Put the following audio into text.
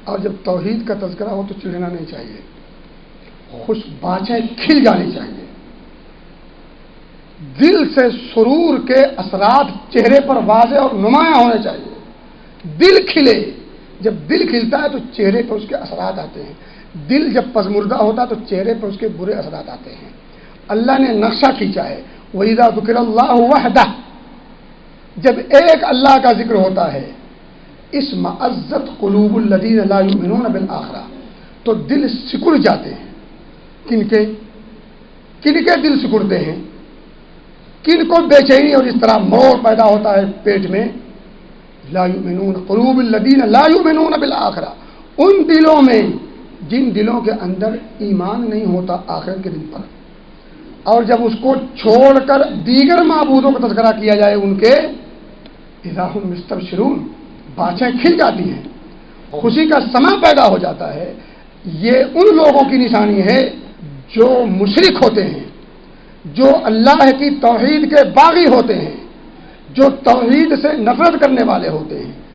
اور جب توحید کا تذکرہ ہو تو چڑھنا نہیں چاہیے، خوش باچیں کھل جانی چاہیے، دل سے سرور کے اثرات چہرے پر واضح اور نمایاں ہونے چاہیے، دل کھلے۔ جب دل کھلتا ہے تو چہرے پر اس کے اثرات آتے ہیں، دل جب پژمردہ ہوتا ہے تو چہرے پر اس کے برے اثرات آتے ہیں۔ اللہ نے نقشہ کھینچا ہے، وَإِذَا ذُكِرَ اللَّهُ وَحْدَهُ، جب ایک اللہ کا ذکر ہوتا ہے، اِسْمَأَزَّتْ قُلُوبُ الَّذِينَ لَا يُؤْمِنُونَ بِالْآخِرَةِ، تو دل سکڑ جاتے ہیں۔ کن کے دل سکڑتے ہیں؟ کن کو بے چینی اور اس طرح موڑ پیدا ہوتا ہے پیٹ میں؟ لا یؤمنون، قلوب الذین لا یؤمنون بالآخرہ، ان دلوں میں جن دلوں کے اندر ایمان نہیں ہوتا آخرت کے دن پر، اور جب اس کو چھوڑ کر دیگر معبودوں کا تذکرہ کیا جائے ان کے، اذا هم مستبشرون، باچیں کھل جاتی ہیں، خوشی کا سما پیدا ہو جاتا ہے۔ یہ ان لوگوں کی نشانی ہے جو مشرک ہوتے ہیں، جو اللہ کی توحید کے باغی ہوتے ہیں، جو توحید سے نفرت کرنے والے ہوتے ہیں۔